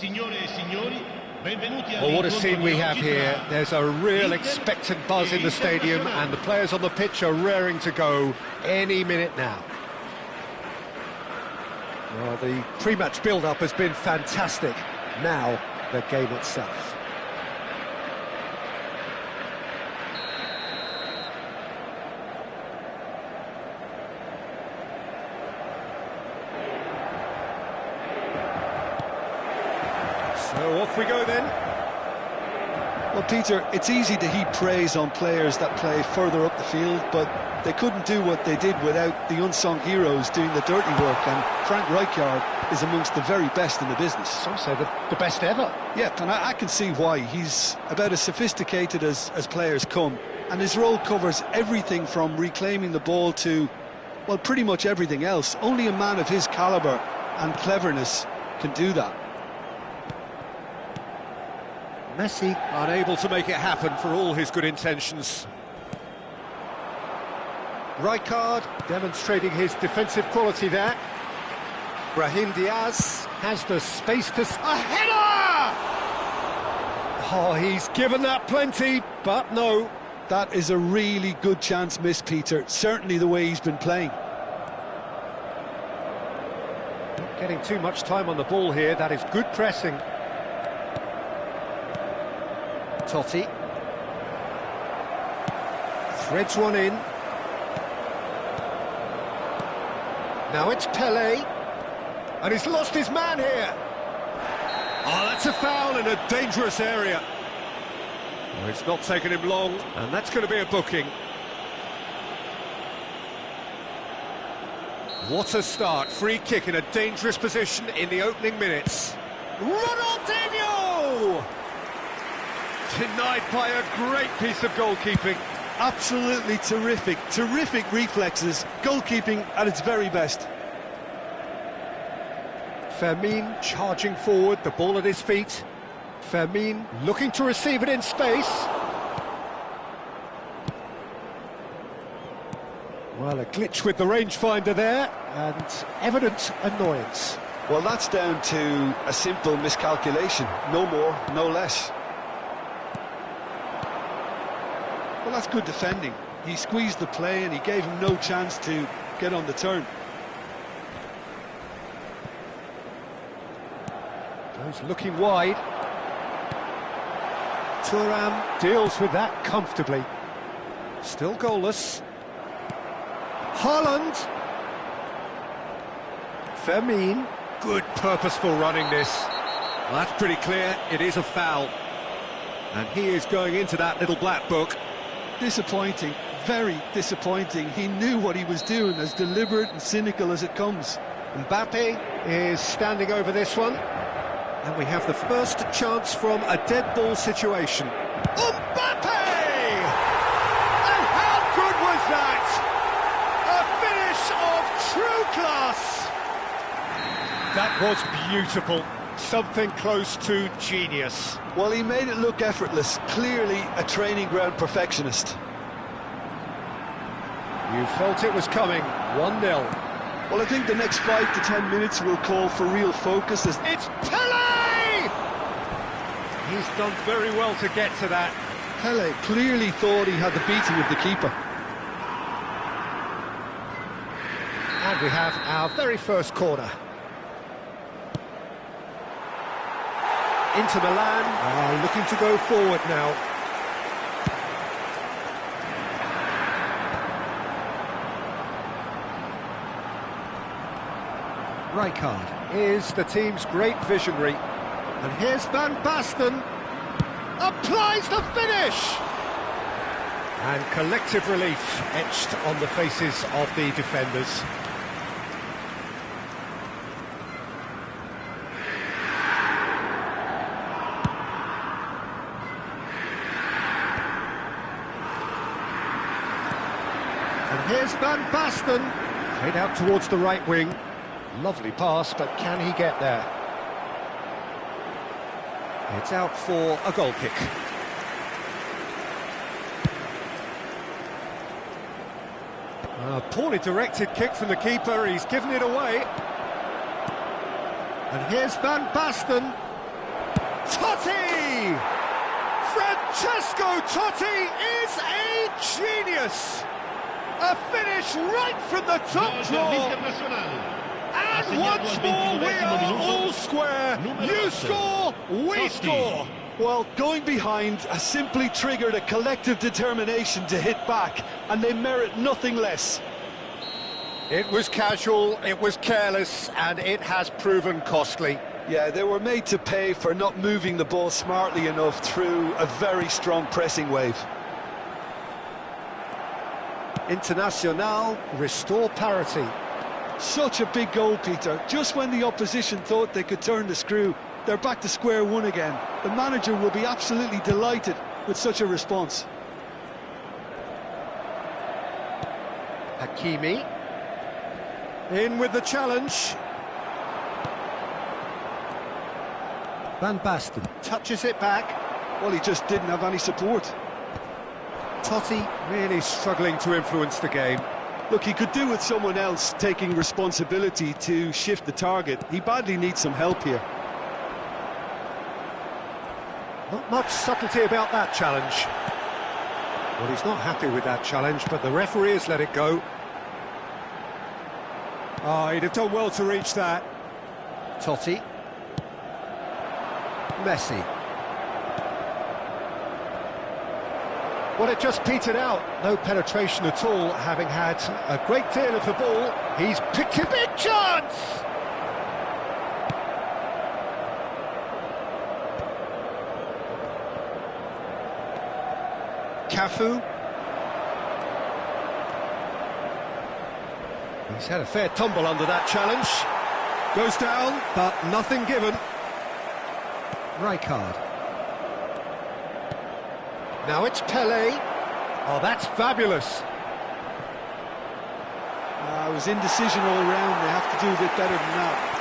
Well, what a scene we have here. There's a real expectant buzz in the stadium and the players on the pitch are raring to go any minute now. Well, the pre-match build-up has been fantastic. Now, the game itself. So off we go then. Well, Peter, it's easy to heap praise on players that play further up the field, but they couldn't do what they did without the unsung heroes doing the dirty work, and Frank Rijkaard is amongst the very best in the business. Some say the best ever. Yeah, and I can see why. He's about as sophisticated as players come, and his role covers everything from reclaiming the ball to, well, pretty much everything else. Only a man of his calibre and cleverness can do that. Messi unable to make it happen for all his good intentions. Rijkaard demonstrating his defensive quality there. Brahim Diaz has the space to... A header! Oh, he's given that plenty, but no. That is a really good chance missed, Peter. Certainly the way he's been playing. Not getting too much time on the ball here. That is good pressing. Totti threads one in. Now it's Pelé, and he's lost his man here. Oh, that's a foul in a dangerous area. Oh, it's not taken him long, and that's going to be a booking. What a start. Free kick in a dangerous position in the opening minutes. Ronaldinho! Denied by a great piece of goalkeeping. Absolutely terrific, terrific reflexes, goalkeeping at its very best. Fermin charging forward, the ball at his feet. Fermin looking to receive it in space. Well, a glitch with the rangefinder there, and evident annoyance. Well, that's down to a simple miscalculation, no more, no less. Well, that's good defending. He squeezed the play and he gave him no chance to get on the turn. Goes looking wide. Thuram deals with that comfortably. Still goalless. Haaland. Fermin. Good purposeful running this. Well, that's pretty clear. It is a foul. And he is going into that little black book. Disappointing, very disappointing. He knew what he was doing, as deliberate and cynical as it comes. Mbappe is standing over this one. And we have the first chance from a dead ball situation. Mbappe! And how good was that? A finish of true class. That was beautiful. Something close to genius. Well, he made it look effortless. Clearly a training ground perfectionist. You felt it was coming. 1-0. Well, I think the next 5 to 10 minutes will call for real focus. It's Pelé! He's done very well to get to that. Pelé clearly thought he had the beating of the keeper. And we have our very first corner. Inter Milan are looking to go forward now. Rijkaard is the team's great visionary. And here's Van Basten. Applies the finish! And collective relief etched on the faces of the defenders. Here's Van Basten, played out towards the right wing. Lovely pass, but can he get there? It's out for a goal kick. A poorly directed kick from the keeper, he's given it away. And here's Van Basten. Totti! Francesco Totti is a genius! A finish right from the top draw! And once more we are all square! You score, we score! Well, going behind has simply triggered a collective determination to hit back, and they merit nothing less. It was casual, it was careless, and it has proven costly. Yeah, they were made to pay for not moving the ball smartly enough through a very strong pressing wave. Internacional restore parity. Such a big goal, Peter. Just when the opposition thought they could turn the screw, they're back to square one again. The manager will be absolutely delighted with such a response. Hakimi. In with the challenge. Van Basten touches it back. Well, he just didn't have any support. Totti really struggling to influence the game. Look, he could do with someone else taking responsibility to shift the target. He badly needs some help here. Not much subtlety about that challenge. Well, he's not happy with that challenge, but the referee has let it go. Oh, he'd have done well to reach that. Totti. Messi. Well, it just petered out. No penetration at all, having had a great deal of the ball. He's picked a big chance! Cafu. He's had a fair tumble under that challenge. Goes down, but nothing given. Rijkaard. Now it's Pelé. Oh, that's fabulous. It was indecision all round. They have to do a bit better than that.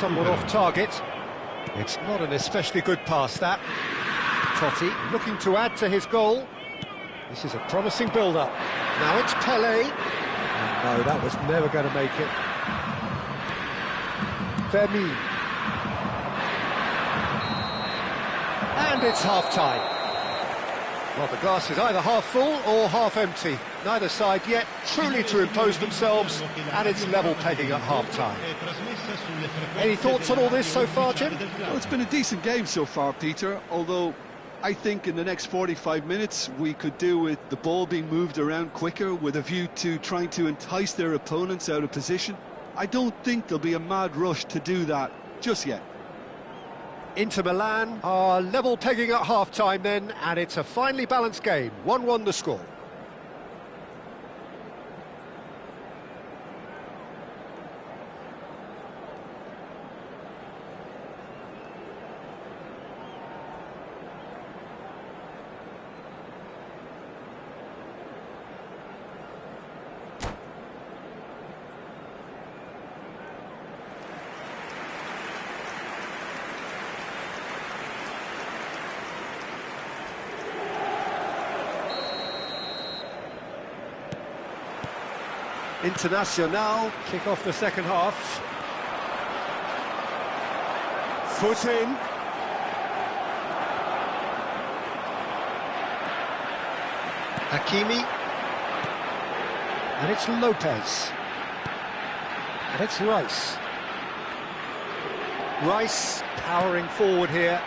Somewhat off target. It's not an especially good pass, that. Totti looking to add to his goal. This is a promising build-up. Now it's Pelé. And no, that was never going to make it. Vermeer. And it's half-time. Well, the glass is either half full or half empty. Neither side yet truly to impose themselves, and it's level pegging at half-time. Any thoughts on all this so far, Jim? Well, it's been a decent game so far, Peter, although I think in the next 45 minutes we could do with the ball being moved around quicker with a view to trying to entice their opponents out of position. I don't think there'll be a mad rush to do that just yet. Inter Milan are level pegging at half-time then, and it's a finely balanced game. 1-1 the score. Internacional kick off the second half. Foot in. Hakimi. And it's Lopez. And it's Rice. Rice powering forward here.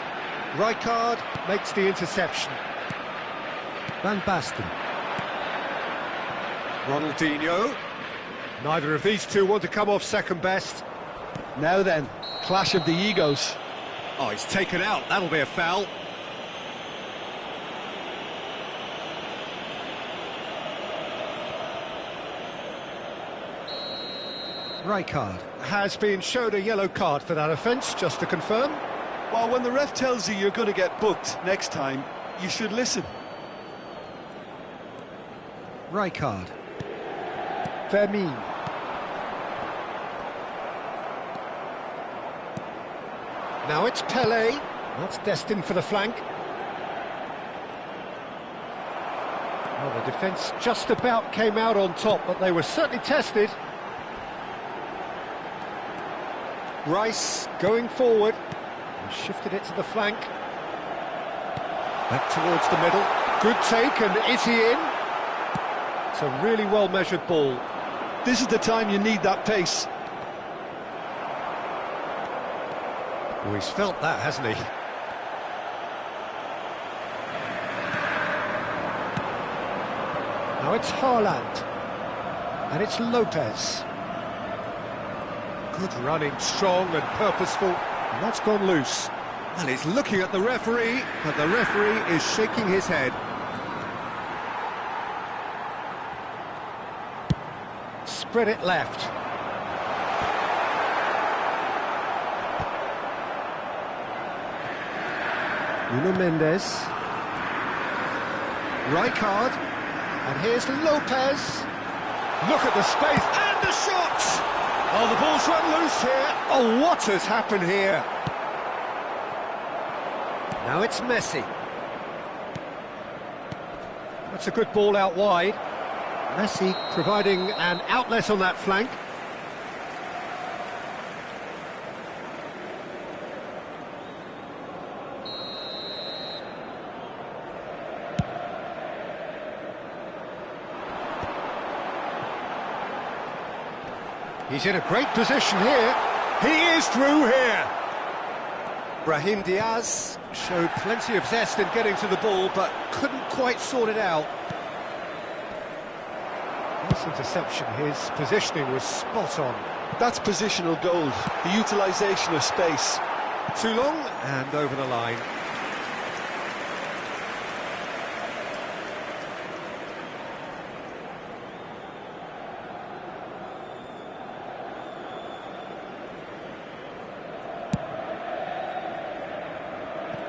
Rijkaard makes the interception. Van Basten. Ronaldinho. Neither of these two want to come off second best. Now then, clash of the egos. Oh, he's taken out. That'll be a foul. Rijkaard has been showed a yellow card for that offence, just to confirm. Well, when the ref tells you you're going to get booked next time, you should listen. Rijkaard. Vermeer. Now it's Pelé. That's destined for the flank. Well, the defence just about came out on top, but they were certainly tested. Rice going forward. He shifted it to the flank. Back towards the middle. Good take, and is he in? It's a really well-measured ball. This is the time you need that pace. Oh, he's felt that, hasn't he? Now it's Haaland. And it's Lopez. Good running, strong and purposeful. And that's gone loose. And he's looking at the referee, but the referee is shaking his head. Spread it left. Nuno Mendes. Rijkaard. And here's Lopez. Look at the space and the shot! Oh, the ball's run loose here. Oh, what has happened here? Now it's Messi. That's a good ball out wide. Messi providing an outlet on that flank. He's in a great position here. He is through here. Brahim Diaz showed plenty of zest in getting to the ball, but couldn't quite sort it out. This interception, his positioning was spot on. That's positional goal, the utilisation of space. Too long and over the line.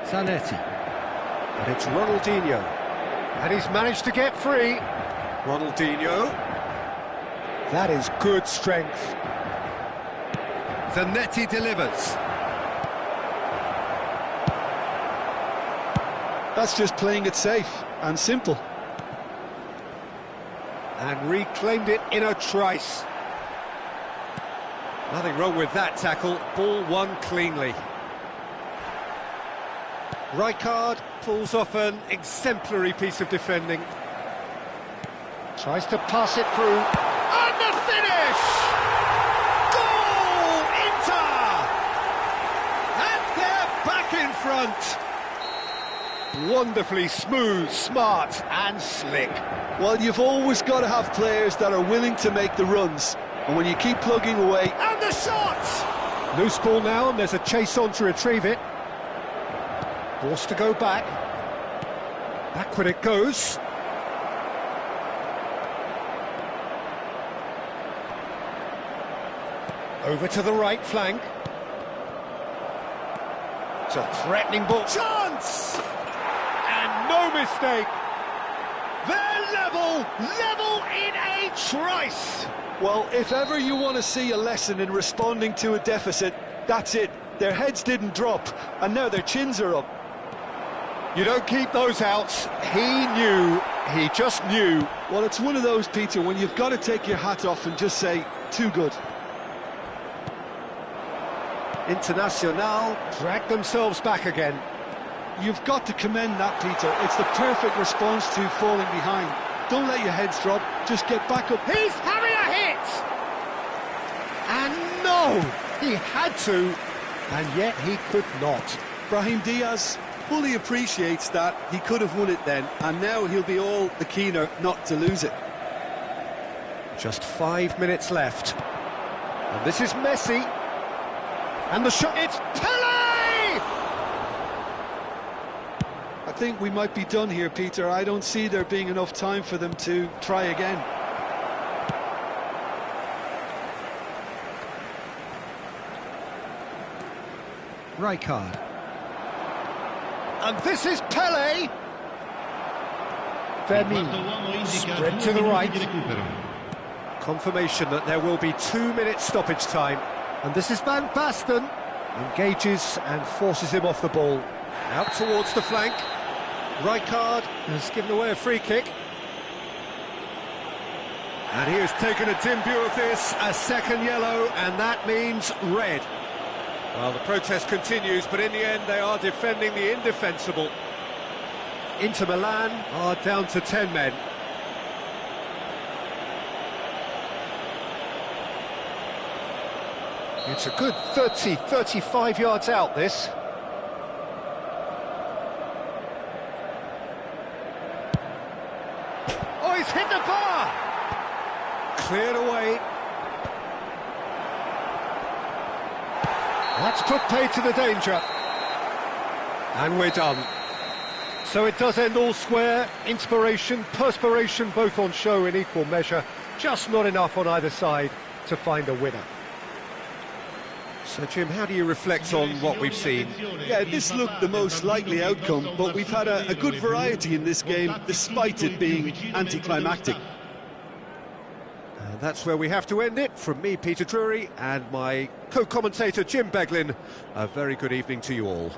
Zanetti. And it's Ronaldinho. And he's managed to get free. Ronaldinho. That is good strength. Zanetti delivers. That's just playing it safe and simple. And reclaimed it in a trice. Nothing wrong with that tackle. Ball won cleanly. Rijkaard pulls off an exemplary piece of defending. Tries to pass it through. And the finish! Goal! Inter! And they're back in front. Wonderfully smooth, smart and slick. Well, you've always got to have players that are willing to make the runs. And when you keep plugging away... And the shot! Loose ball now, and there's a chase on to retrieve it. Forced to go back. Backward it goes. Over to the right flank. It's a threatening ball. Chance! And no mistake. They're level in a trice. Well, if ever you want to see a lesson in responding to a deficit, that's it. Their heads didn't drop, and now their chins are up. You don't keep those outs. He knew. He just knew. Well, it's one of those, Peter, when you've got to take your hat off and just say, too good. Internacional drag themselves back again. You've got to commend that, Peter. It's the perfect response to falling behind. Don't let your heads drop. Just get back up. He's having a hit! And no! He had to, and yet he could not. Brahim Diaz fully appreciates that he could have won it then, and now he'll be all the keener not to lose it. Just 5 minutes left. And this is Messi. And the shot, it's Pele! I think we might be done here, Peter. I don't see there being enough time for them to try again. Rijkaard. And this is Pele! Vermeer. Spread to the right. Confirmation that there will be 2 minutes stoppage time. And this is Van Basten. Engages and forces him off the ball. Out towards the flank. Rijkaard has given away a free kick. And he has taken a dim view of this, a second yellow, and that means red. Well, the protest continues, but in the end they are defending the indefensible. Inter Milan are down to 10 men. It's a good 35 yards out, this. Oh, he's hit the bar! Cleared away. That's put pay to the danger. And we're done. So it does end all square. Inspiration, perspiration, both on show in equal measure. Just not enough on either side to find a winner. So, Jim, how do you reflect on what we've seen? Yeah, this looked the most likely outcome, but we've had a good variety in this game, despite it being anticlimactic. And that's where we have to end it. From me, Peter Drury, and my co-commentator, Jim Beglin, a very good evening to you all.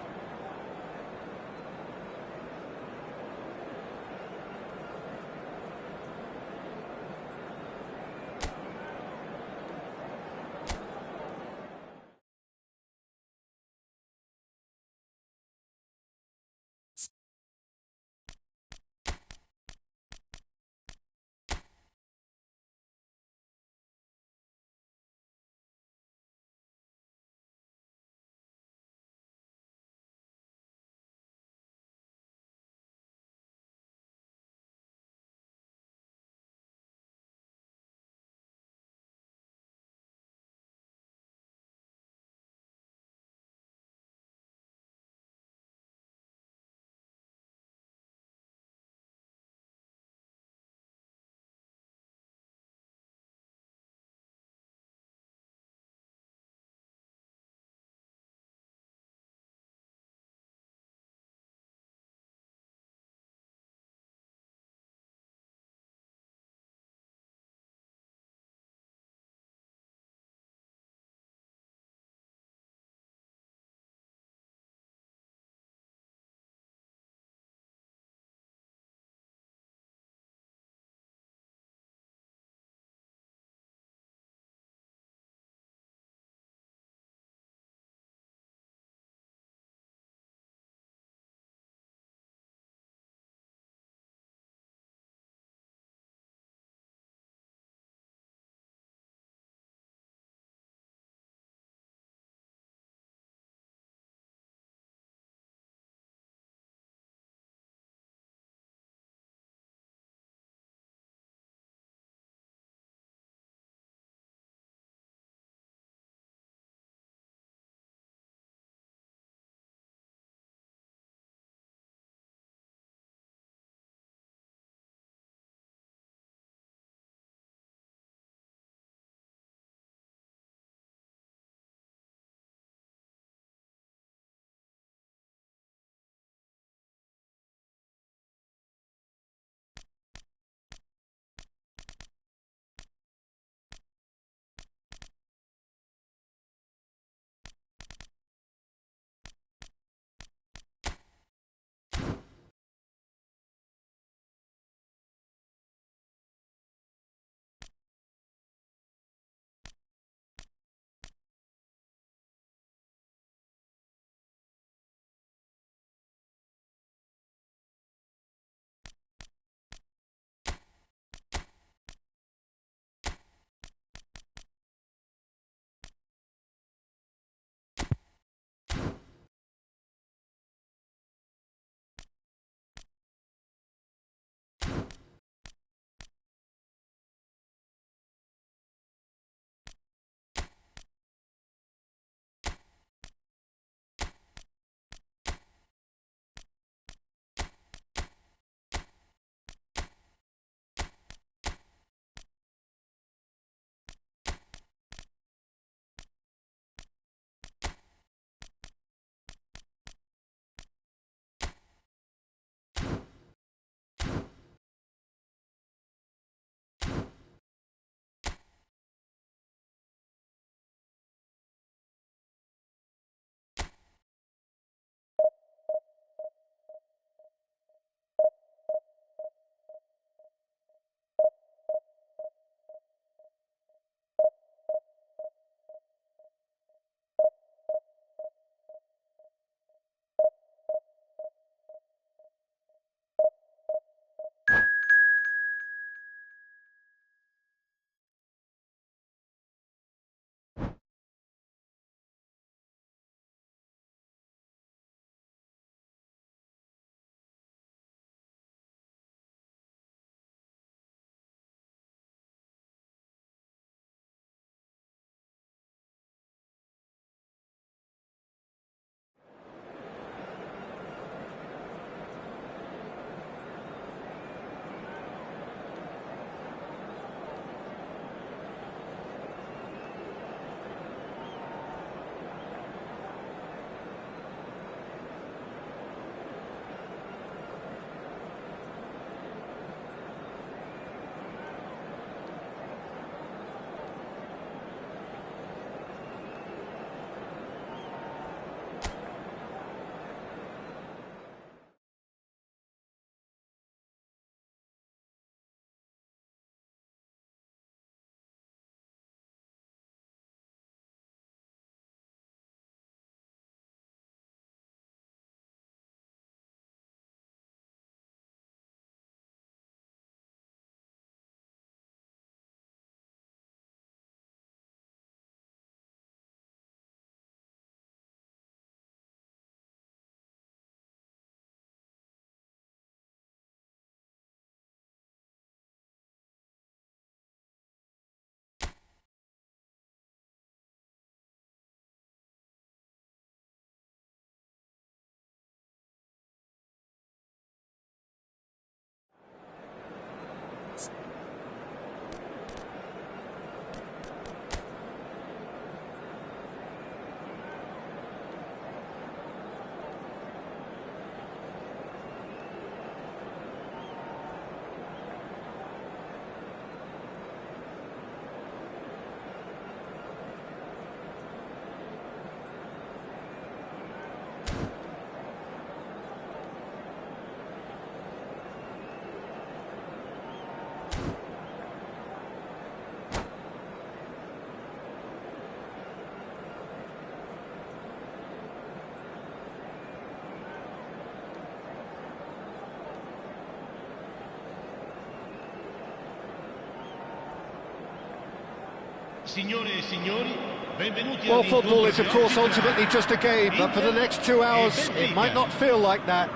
Well, football is, of course, ultimately just a game, but for the next 2 hours, it might not feel like that.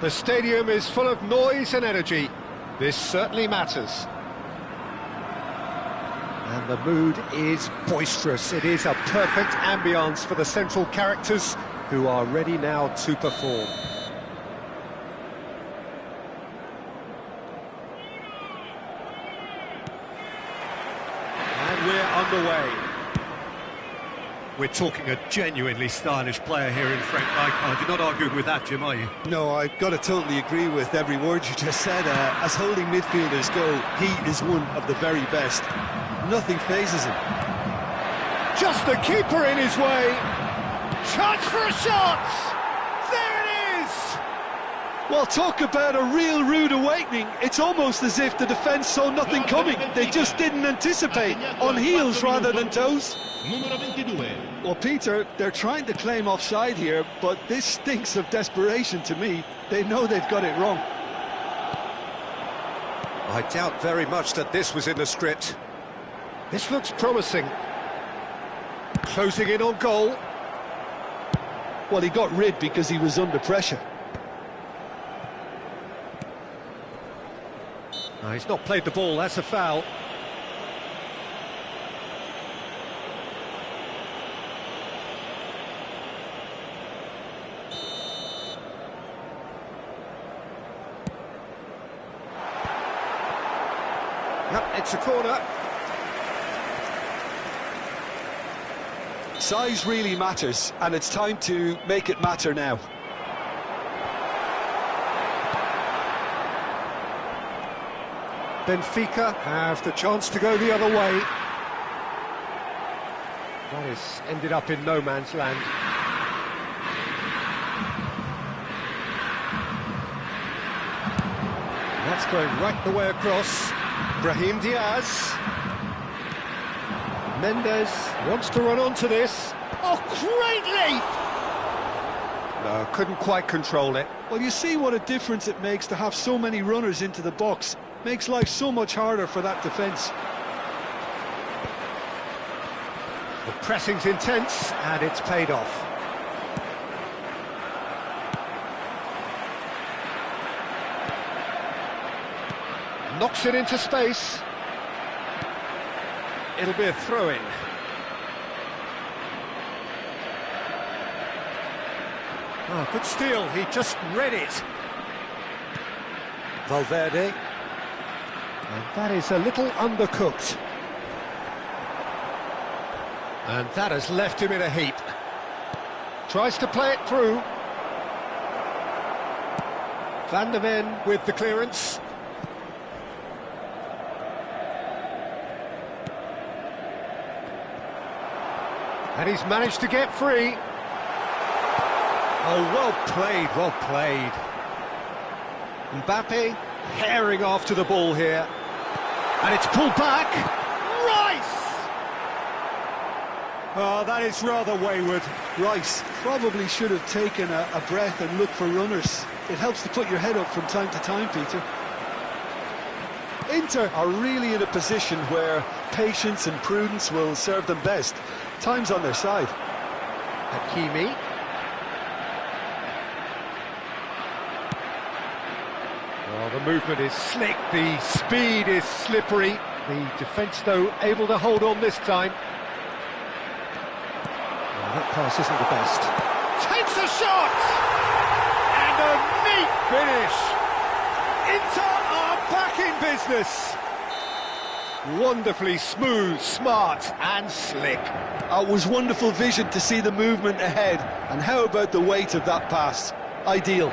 The stadium is full of noise and energy. This certainly matters. And the mood is boisterous. It is a perfect ambience for the central characters who are ready now to perform. And we're underway. We're talking a genuinely stylish player here in Frank Rijkaard. You're not arguing with that, Jim, are you? No, I've got to totally agree with every word you just said. As holding midfielders go, he is one of the very best. Nothing phases him. Just the keeper in his way. Chance for a shot! There it is! Well, talk about a real rude awakening. It's almost as if the defence saw nothing coming. They just didn't anticipate. On heels rather than toes. Well, Peter, they're trying to claim offside here, but this stinks of desperation to me. They know they've got it wrong. I doubt very much that this was in the script. This looks promising. Closing in on goal. Well, he got rid because he was under pressure. No, he's not played the ball, that's a foul. Yep, it's a corner. Size really matters, and it's time to make it matter now. Benfica have the chance to go the other way. That has ended up in no man's land. That's going right the way across. Brahim Diaz. Mendes wants to run onto this. Oh, great leap! No, couldn't quite control it. Well, you see what a difference it makes to have so many runners into the box. Makes life so much harder for that defence. The pressing's intense, and it's paid off. Knocks it into space. It'll be a throw-in. Oh, good steal, he just read it. Valverde. And that is a little undercooked. And that has left him in a heap. Tries to play it through. Van der Ven with the clearance. And he's managed to get free. Oh, well played, well played. Mbappe herring after the ball here. And it's pulled back. Rice! Oh, that is rather wayward. Rice probably should have taken a breath and looked for runners. It helps to put your head up from time to time, Peter. Inter are really in a position where patience and prudence will serve them best. Time's on their side. Hakimi. Well, the movement is slick, the speed is slippery. The defence, though, able to hold on this time. Well, that pass isn't the best. Takes a shot! And a neat finish! Inter are back in business! Wonderfully smooth, smart and slick. It was wonderful vision to see the movement ahead. And how about the weight of that pass? Ideal.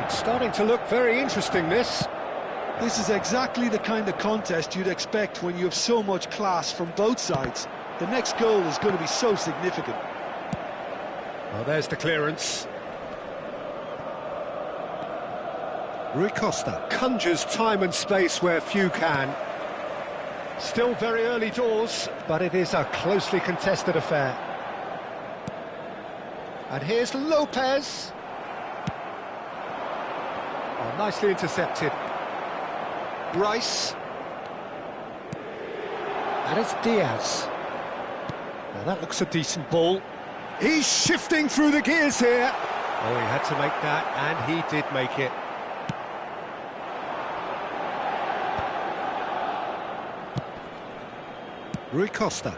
It's starting to look very interesting, this. This is exactly the kind of contest you'd expect when you have so much class from both sides. The next goal is going to be so significant. Well, there's the clearance. Rui Costa conjures time and space where few can. Still very early doors, but it is a closely contested affair. And here's Lopez. Oh, nicely intercepted. Rice. And it's Diaz. Now that looks a decent ball. He's shifting through the gears here. Oh, he had to make that, and he did make it. Rui Costa.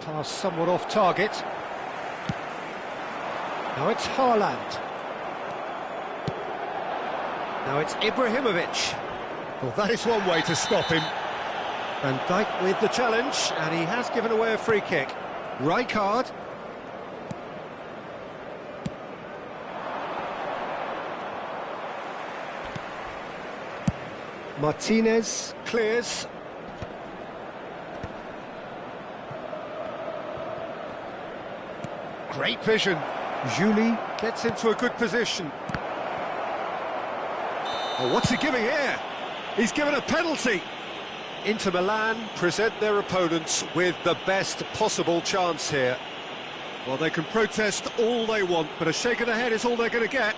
Pass somewhat off target. Now it's Haaland. Now it's Ibrahimovic. Well, that is one way to stop him. Van Dijk with the challenge, and he has given away a free kick. Rijkaard. Martinez clears. Great vision. Julie gets into a good position. Oh, what's he giving here? He's given a penalty. Inter Milan present their opponents with the best possible chance here. Well, they can protest all they want, but a shake of the head is all they're going to get.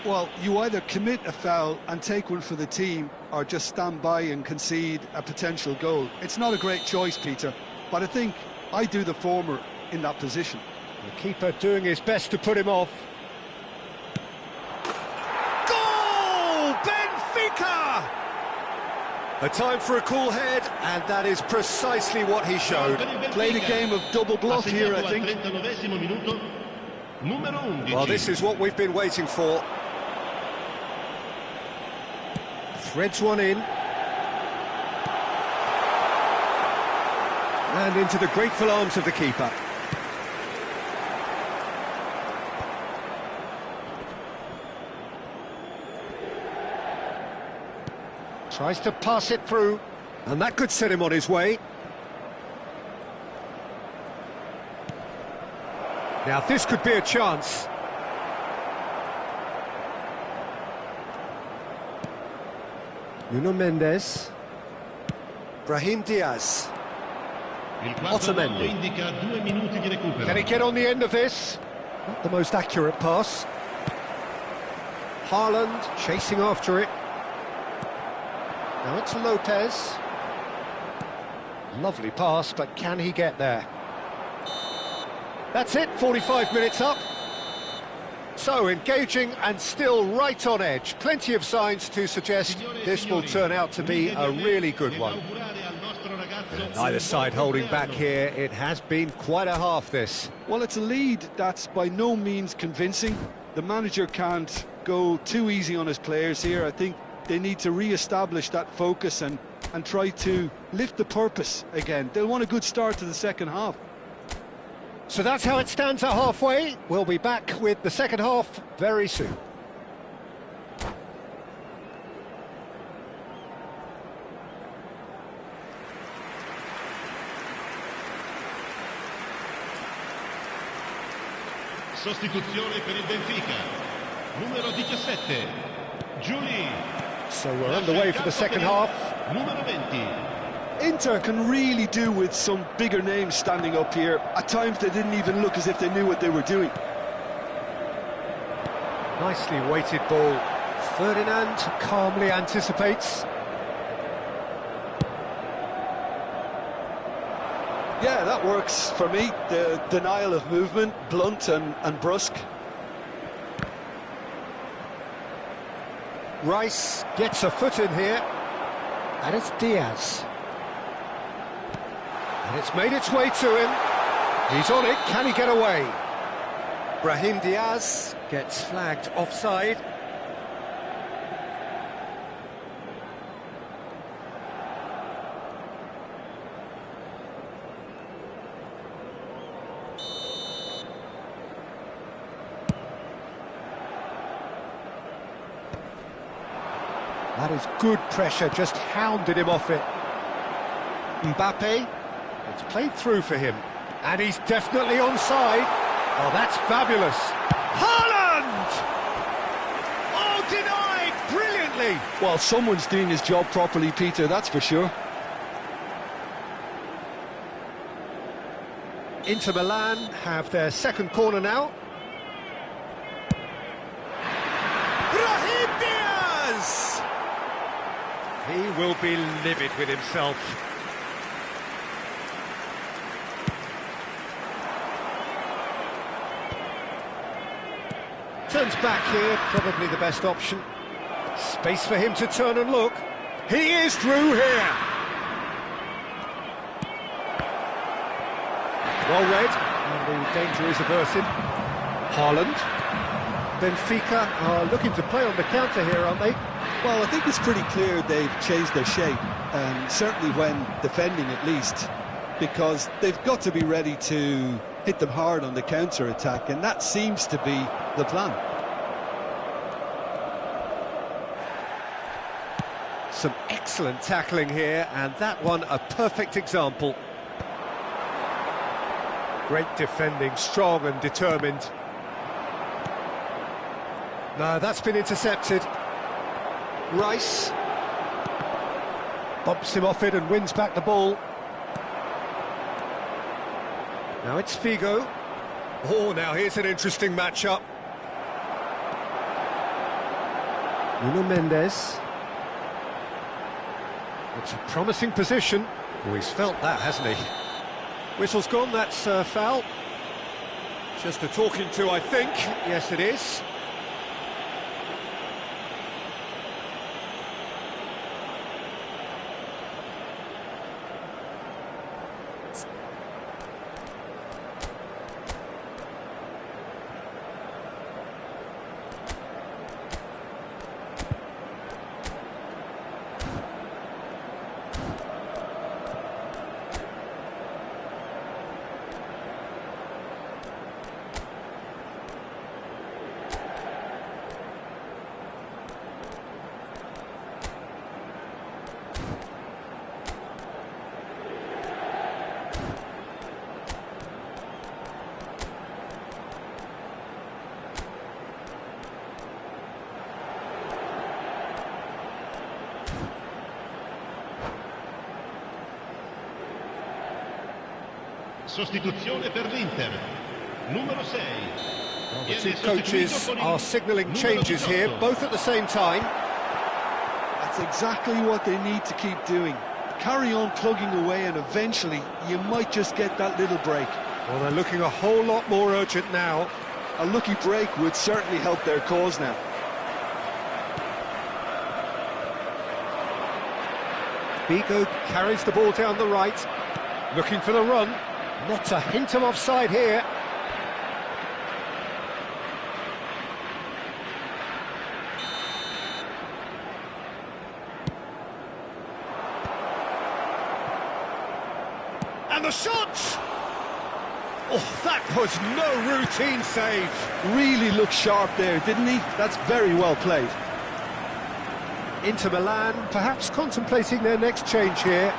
Well, you either commit a foul and take one for the team, or just stand by and concede a potential goal. It's not a great choice, Peter, but I think I do the former in that position. The keeper doing his best to put him off. Goal! Benfica! A time for a cool head, and that is precisely what he showed. Played a game of double bluff here, I think. Well, this is what we've been waiting for. Threads one in. And into the grateful arms of the keeper. Tries to pass it through, and that could set him on his way. Now this could be a chance. Nuno Mendes. Brahim Diaz. Otamendi. Can he get on the end of this? Not the most accurate pass. Haaland chasing after it. Now it's Lopez. Lovely pass, but can he get there? That's it, 45 minutes up. So, engaging and still right on edge. Plenty of signs to suggest this will turn out to be a really good one. Neither side holding back here. It has been quite a half, this. Well, it's a lead that's by no means convincing. The manager can't go too easy on his players here. I think they need to re-establish that focus and try to lift the purpose again. They'll want a good start to the second half. So that's how it stands at halfway. We'll be back with the second half very soon. Sostituzione per il Benfica. Numero 17. Julie. So we're underway for the second half. Numero 20. Inter can really do with some bigger names standing up here. At times they didn't even look as if they knew what they were doing. Nicely weighted ball. Ferdinand calmly anticipates. Yeah, that works for me. The denial of movement, blunt and brusque. Rice gets a foot in here. And it's Diaz. And it's made its way to him. He's on it. Can he get away? Brahim Diaz gets flagged offside. That is good pressure, just hounded him off it. Mbappe, it's played through for him. And he's definitely onside. Oh, that's fabulous. Haaland! Oh, denied brilliantly. Well, someone's doing his job properly, Peter, that's for sure. Inter Milan have their second corner now. Brahim Diaz! He will be livid with himself. turns back here, probably the best option. Space for him to turn and look. He is through here. Well read, and the danger is averted. Haaland. Benfica are looking to play on the counter here, aren't they? Well, I think it's pretty clear they've changed their shape, certainly when defending at least, because they've got to be ready to hit them hard on the counter-attack, and that seems to be the plan. Some excellent tackling here, and that one a perfect example. Great defending, strong and determined. No, that's been intercepted. Rice bumps him off it and wins back the ball. Now it's Figo. Oh, now here's an interesting matchup. Nuno Mendes. It's a promising position. Oh, he's felt that, hasn't he? Whistle's gone, that's foul. Just a talking to, I think. Yes, it is. Sostituzione per l'Inter. Numero 6. Well, the two coaches are signalling changes here, both at the same time. That's exactly what they need to keep doing. Carry on plugging away, and eventually you might just get that little break. Well, they're looking a whole lot more urgent now. A lucky break would certainly help their cause now. Figo carries the ball down the right, looking for the run. Not a hint of offside here. And the shot! Oh, that was no routine save. Really looked sharp there, didn't he? That's very well played. Inter Milan, perhaps contemplating their next change here.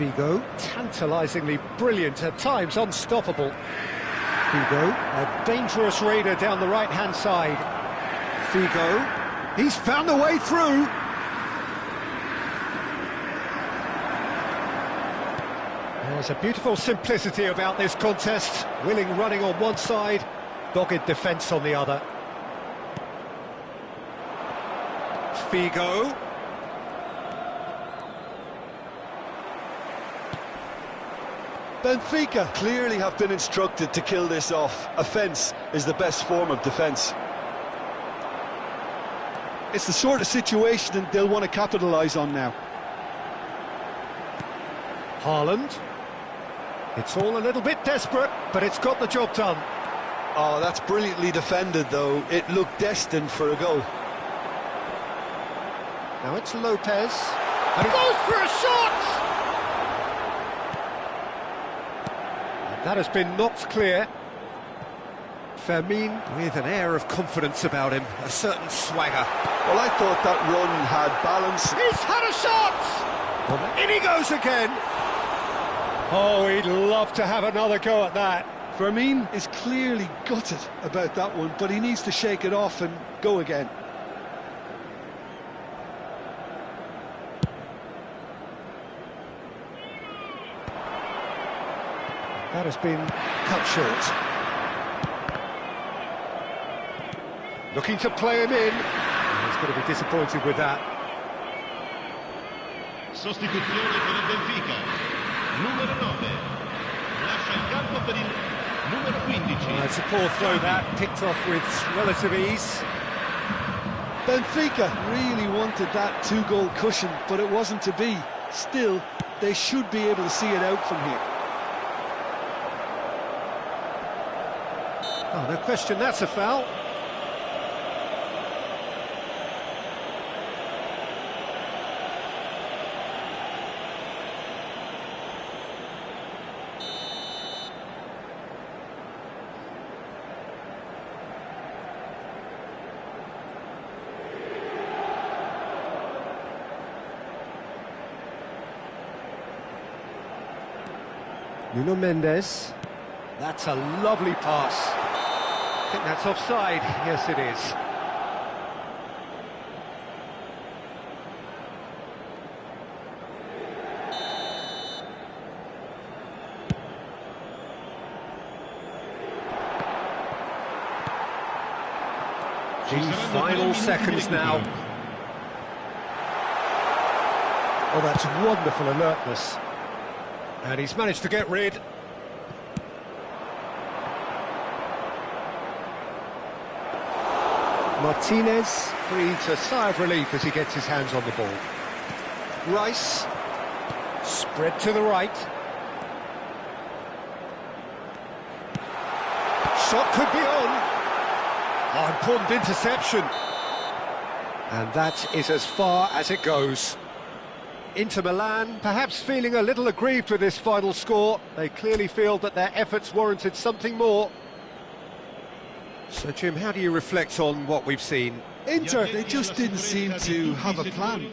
Figo, tantalisingly brilliant, at times unstoppable. Figo, a dangerous raider down the right-hand side. Figo, he's found a way through. There's a beautiful simplicity about this contest. Willing running on one side, dogged defence on the other. Figo. Benfica clearly have been instructed to kill this off. Offence is the best form of defence. It's the sort of situation that they'll want to capitalise on now. Haaland. It's all a little bit desperate, but it's got the job done. Oh, that's brilliantly defended, though. It looked destined for a goal. Now it's Lopez. And he goes for a shot! That has been knocked clear. Fermin with an air of confidence about him, a certain swagger. Well, I thought that run had balance. He's had a shot! Well, in he goes again. Oh, he'd love to have another go at that. Fermin is clearly gutted about that one, but he needs to shake it off and go again. That has been cut short. Looking to play him in. He's going to be disappointed with that. Sostituzione per il Benfica. Numero 9. Lascia il campo per il numero 15. It's a poor throw that, picked off with relative ease. Benfica really wanted that two-goal cushion, but it wasn't to be. Still, they should be able to see it out from here. Oh, no question, that's a foul. Nuno Mendes. That's a lovely pass. I think that's offside. Yes, it is. The final seconds now. Oh, that's wonderful alertness. And he's managed to get rid. Martinez breathes a sigh of relief as he gets his hands on the ball. Rice, spread to the right. Shot could be on. Oh, important interception. And that is as far as it goes. Inter Milan perhaps feeling a little aggrieved with this final score. They clearly feel that their efforts warranted something more. So, Jim, how do you reflect on what we've seen? Inter, they just didn't seem to have a plan.